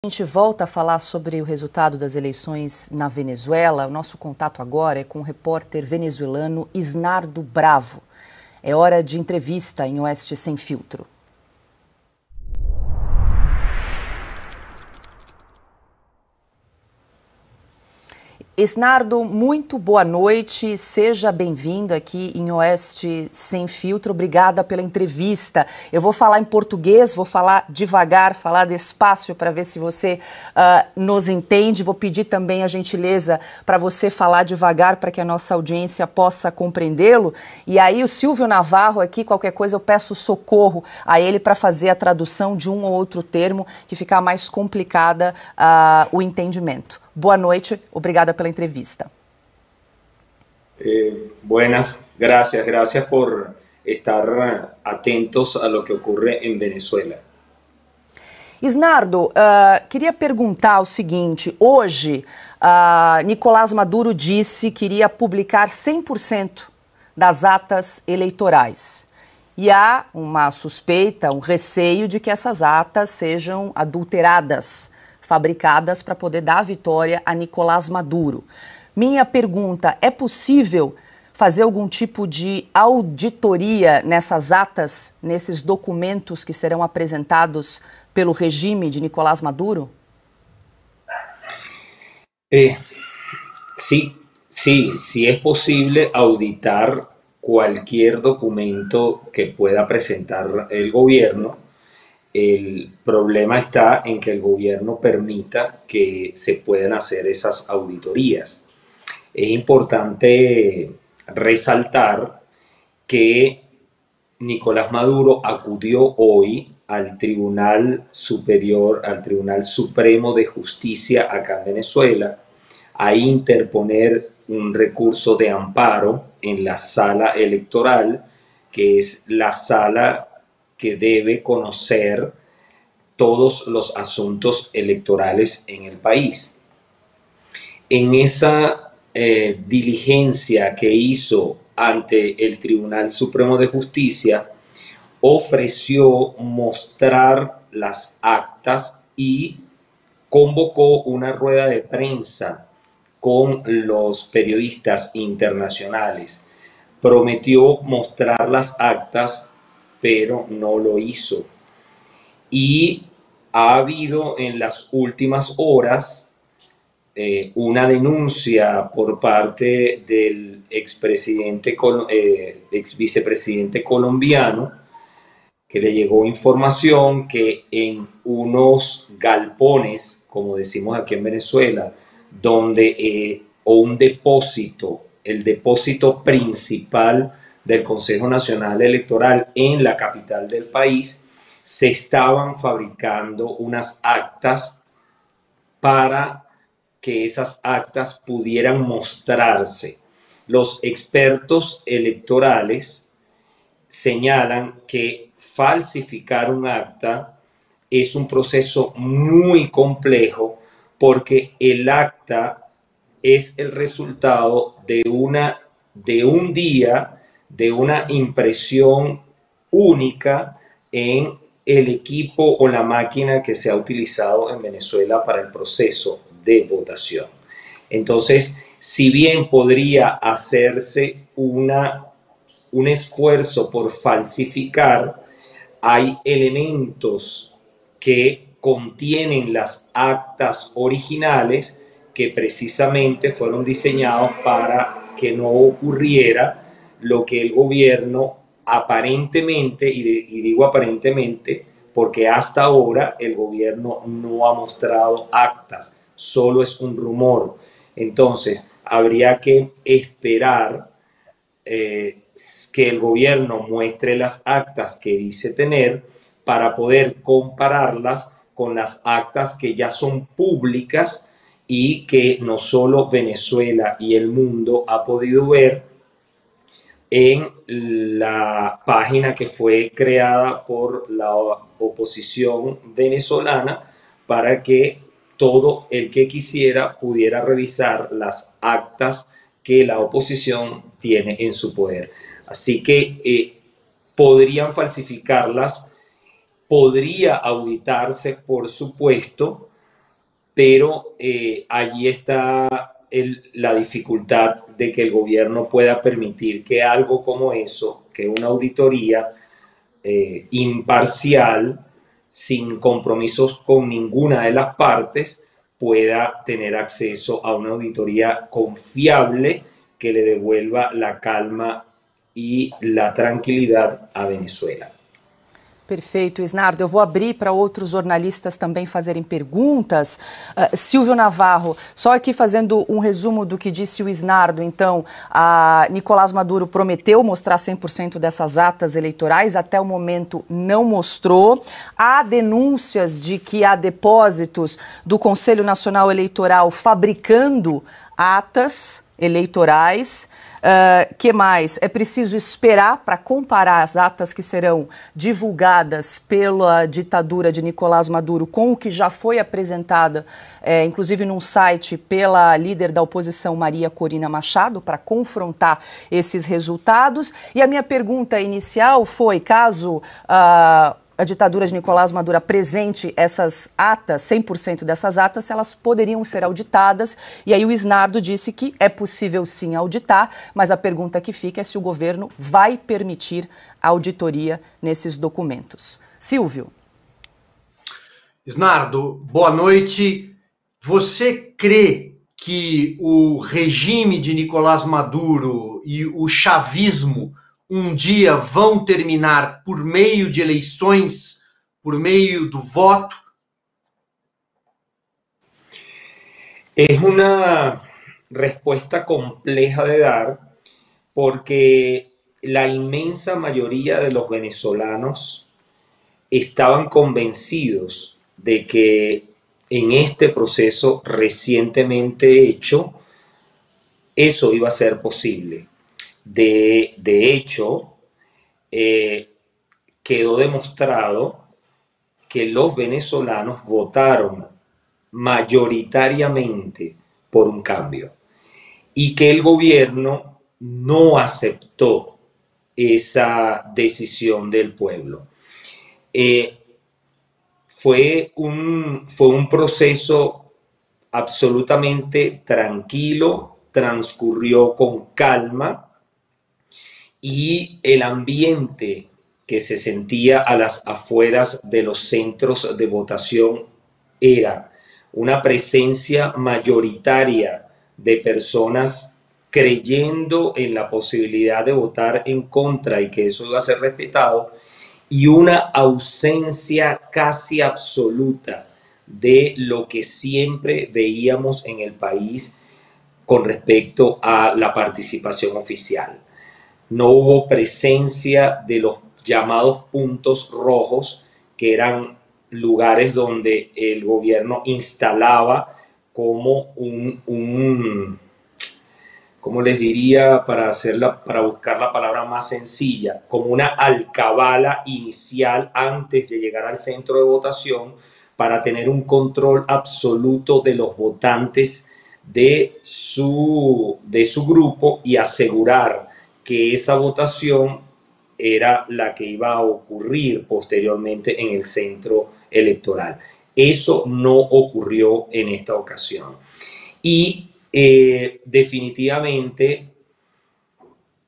A gente volta a falar sobre o resultado das eleições na Venezuela. O nosso contato agora é com o repórter venezuelano Isnardo Bravo. É hora de entrevista em Oeste Sem Filtro. Isnardo, muito boa noite, seja bem-vindo aqui em Oeste Sem Filtro, obrigada pela entrevista. Eu vou falar em português, vou falar devagar, falar despacio para ver se você nos entende. Vou pedir também a gentileza para você falar devagar para que a nossa audiência possa compreendê-lo. E aí o Silvio Navarro aqui, qualquer coisa eu peço socorro a ele para fazer a tradução de um ou outro termo que ficar mais complicada o entendimento. Boa noite, obrigada pela entrevista. Buenas, gracias por estar atentos a lo que ocurre en Venezuela. Isnardo, queria perguntar o seguinte, hoje Nicolás Maduro disse que iria publicar 100% das atas eleitorais. E há uma suspeita, um receio de que essas atas sejam adulteradas, fabricadas para poder dar a vitória a Nicolás Maduro. Minha pergunta, é possível fazer algum tipo de auditoria nessas atas, nesses documentos que serão apresentados pelo regime de Nicolás Maduro? Sí es posible auditar cualquier documento que pueda presentar el gobierno. El problema está en que el gobierno permita que se puedan hacer esas auditorías. Es importante resaltar que Nicolás Maduro acudió hoy al Tribunal Superior, al Tribunal Supremo de Justicia acá en Venezuela, a interponer un recurso de amparo en la sala electoral, que es la sala que debe conocer todos los asuntos electorales en el país. En esa diligencia que hizo ante el Tribunal Supremo de Justicia, ofreció mostrar las actas y convocó una rueda de prensa con los periodistas internacionales. Prometió mostrar las actas, pero no lo hizo. Y ha habido en las últimas horas una denuncia por parte del ex vicepresidente colombiano, que le llegó información que en unos galpones, como decimos aquí en Venezuela, donde o un depósito, el depósito principal del Consejo Nacional Electoral en la capital del país, se estaban fabricando unas actas para que esas actas pudieran mostrarse. Los expertos electorales señalan que falsificar un acta es un proceso muy complejo porque el acta es el resultado de un día, de una impresión única en el equipo o la máquina que se ha utilizado en Venezuela para el proceso de votación. Entonces, si bien podría hacerse un esfuerzo por falsificar, hay elementos que contienen las actas originales que precisamente fueron diseñados para que no ocurriera lo que el gobierno aparentemente, y digo aparentemente porque hasta ahora el gobierno no ha mostrado actas, solo es un rumor. Entonces, habría que esperar que el gobierno muestre las actas que dice tener para poder compararlas con las actas que ya son públicas y que no solo Venezuela y el mundo ha podido ver en la página que fue creada por la oposición venezolana para que todo el que quisiera pudiera revisar las actas que la oposición tiene en su poder. Así que podrían falsificarlas, podría auditarse, por supuesto, pero allí está la dificultad de que el gobierno pueda permitir que algo como eso, que una auditoría imparcial, sin compromisos con ninguna de las partes, pueda tener acceso a una auditoría confiable que le devuelva la calma y la tranquilidad a Venezuela. Perfeito, Isnardo. Eu vou abrir para outros jornalistas também fazerem perguntas. Silvio Navarro, só aqui fazendo um resumo do que disse o Isnardo. Então, Nicolás Maduro prometeu mostrar 100% dessas atas eleitorais, até o momento não mostrou. Há denúncias de que há depósitos do Conselho Nacional Eleitoral fabricando atas eleitorais. Que mais? É preciso esperar para comparar as atas que serão divulgadas pela ditadura de Nicolás Maduro com o que já foi apresentada, inclusive num site, pela líder da oposição Maria Corina Machado, para confrontar esses resultados. E a minha pergunta inicial foi, caso a ditadura de Nicolás Maduro apresente essas atas, 100% dessas atas, se elas poderiam ser auditadas. E aí o Isnardo disse que é possível sim auditar, mas a pergunta que fica é se o governo vai permitir a auditoria nesses documentos. Silvio. Isnardo, boa noite. Você crê que o regime de Nicolás Maduro e o chavismo dia vão terminar por meio de eleições, por meio do voto? Es una respuesta compleja de dar porque la inmensa mayoría de los venezolanos estaban convencidos de que en este proceso recientemente hecho, eso iba a ser posible. De hecho, quedó demostrado que los venezolanos votaron mayoritariamente por un cambio y que el gobierno no aceptó esa decisión del pueblo. Fue un proceso absolutamente tranquilo, transcurrió con calma, y el ambiente que se sentía a las afueras de los centros de votación era una presencia mayoritaria de personas creyendo en la posibilidad de votar en contra y que eso iba a ser respetado, y una ausencia casi absoluta de lo que siempre veíamos en el país con respecto a la participación oficial. No hubo presencia de los llamados puntos rojos, que eran lugares donde el gobierno instalaba como ¿cómo les diría para buscar la palabra más sencilla? Como una alcabala inicial antes de llegar al centro de votación, para tener un control absoluto de los votantes de su grupo y asegurar que esa votación era la que iba a ocurrir posteriormente en el centro electoral. Eso no ocurrió en esta ocasión. Y definitivamente,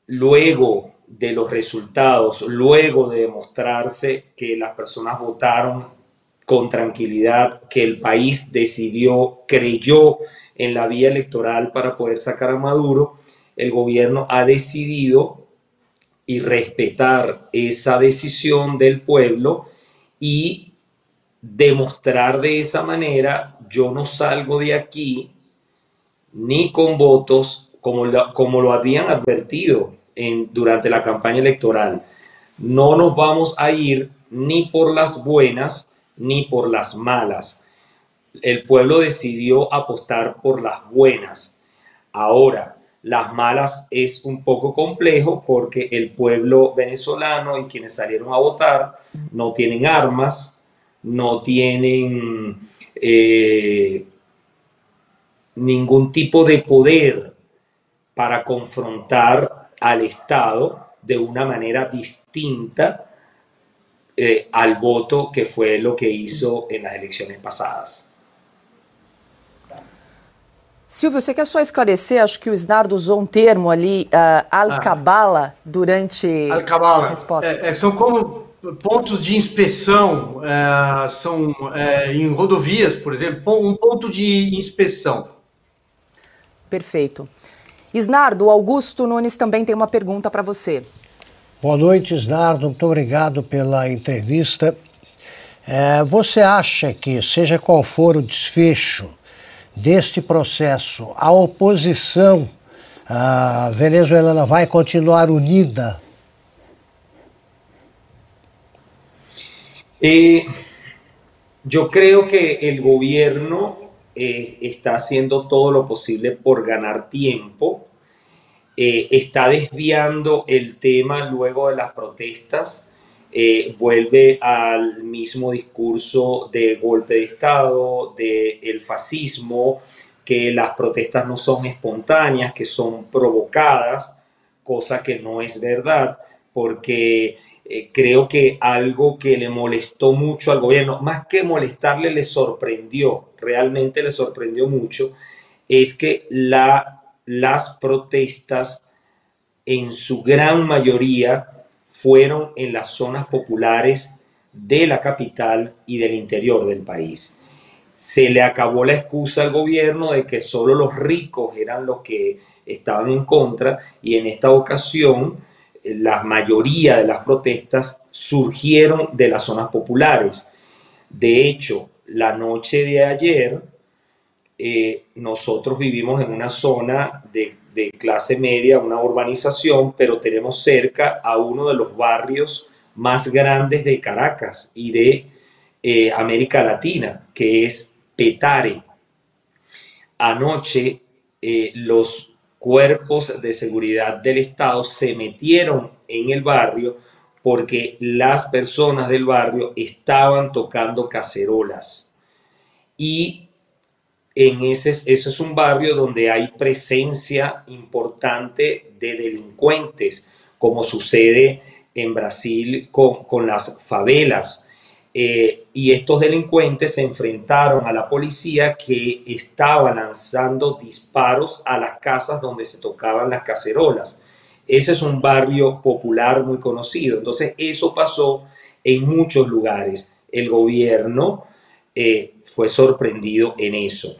luego de los resultados, luego de demostrarse que las personas votaron con tranquilidad, que el país creyó en la vía electoral para poder sacar a Maduro, el gobierno ha decidido y respetar esa decisión del pueblo y demostrar de esa manera: yo no salgo de aquí ni con votos, como lo habían advertido durante la campaña electoral. No nos vamos a ir ni por las buenas ni por las malas. El pueblo decidió apostar por las buenas. Ahora, las malas es un poco complejo porque el pueblo venezolano y quienes salieron a votar no tienen armas, no tienen ningún tipo de poder para confrontar al Estado de una manera distinta al voto, que fue lo que hizo en las elecciones pasadas. Silvio, você quer só esclarecer? Acho que o Isnardo usou um termo ali, alcabala, durante Alcabala. a resposta. São como pontos de inspeção, em rodovias, por exemplo, um ponto de inspeção. Perfeito. Isnardo, o Augusto Nunes também tem uma pergunta para você. Boa noite, Isnardo. Muito obrigado pela entrevista. Você acha que, seja qual for o desfecho deste processo, a oposição venezuelana vai continuar unida? Yo creo que el gobierno está haciendo todo lo posible por ganar tiempo, está desviando el tema luego de las protestas, vuelve al mismo discurso de golpe de Estado, del fascismo, que las protestas no son espontáneas, que son provocadas, cosa que no es verdad, porque creo que algo que le molestó mucho al gobierno, más que molestarle, le sorprendió, realmente le sorprendió mucho, es que las protestas en su gran mayoría fueron en las zonas populares de la capital y del interior del país. Se le acabó la excusa al gobierno de que solo los ricos eran los que estaban en contra, y en esta ocasión la mayoría de las protestas surgieron de las zonas populares. De hecho, la noche de ayer, nosotros vivimos en una zona de clase media, una urbanización, pero tenemos cerca a uno de los barrios más grandes de Caracas y de América Latina, que es Petare. Anoche los cuerpos de seguridad del Estado se metieron en el barrio porque las personas del barrio estaban tocando cacerolas. Y eso es un barrio donde hay presencia importante de delincuentes, como sucede en Brasil con las favelas. Y estos delincuentes se enfrentaron a la policía, que estaba lanzando disparos a las casas donde se tocaban las cacerolas. Ese es un barrio popular muy conocido. Entonces eso pasó en muchos lugares. El gobierno fue sorprendido en eso.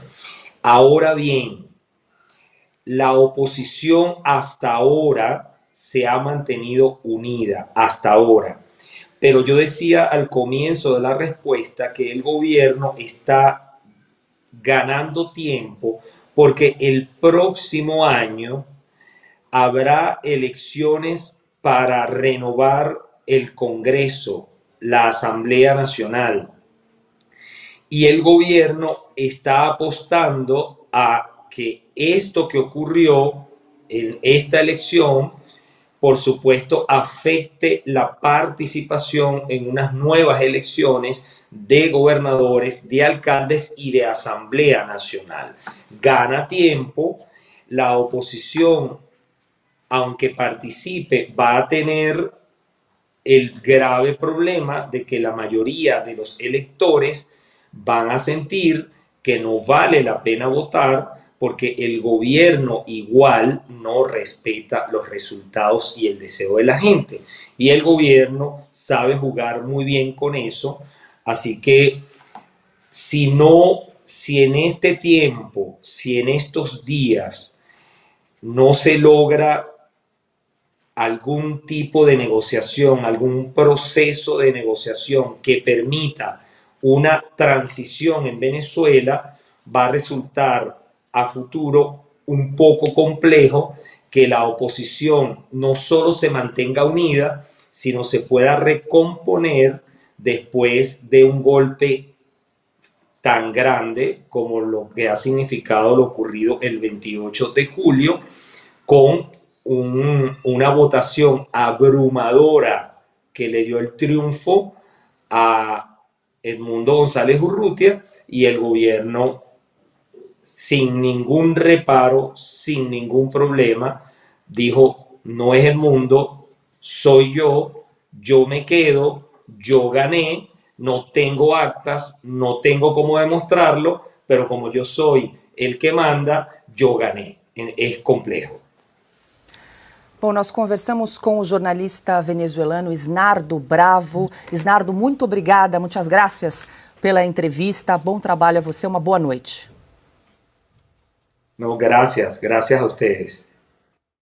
Ahora bien, la oposición hasta ahora se ha mantenido unida, hasta ahora. Pero yo decía al comienzo de la respuesta que el gobierno está ganando tiempo porque el próximo año habrá elecciones para renovar el Congreso, la Asamblea Nacional. Y el gobierno está apostando a que esto que ocurrió en esta elección, por supuesto, afecte la participación en unas nuevas elecciones de gobernadores, de alcaldes y de Asamblea Nacional. Gana tiempo, la oposición, aunque participe, va a tener el grave problema de que la mayoría de los electores van a sentir que no vale la pena votar porque el gobierno igual no respeta los resultados y el deseo de la gente. Y el gobierno sabe jugar muy bien con eso. Así que si en este tiempo, si en estos días no se logra algún tipo de negociación, algún proceso de negociación que permita una transición en Venezuela, va a resultar a futuro un poco complejo que la oposición no solo se mantenga unida, sino se pueda recomponer después de un golpe tan grande como lo que ha significado lo ocurrido el 28 de julio, con una votación abrumadora que le dio el triunfo a Edmundo González Urrutia, y el gobierno sin ningún reparo, sin ningún problema, dijo: no es Edmundo, soy yo me quedo, yo gané, no tengo actas, no tengo cómo demostrarlo, pero como yo soy el que manda, yo gané. Es complejo. Bom, nós conversamos com o jornalista venezuelano Isnardo Bravo. Isnardo, muito obrigada, muitas graças pela entrevista. Bom trabalho a você, uma boa noite. No, gracias a ustedes.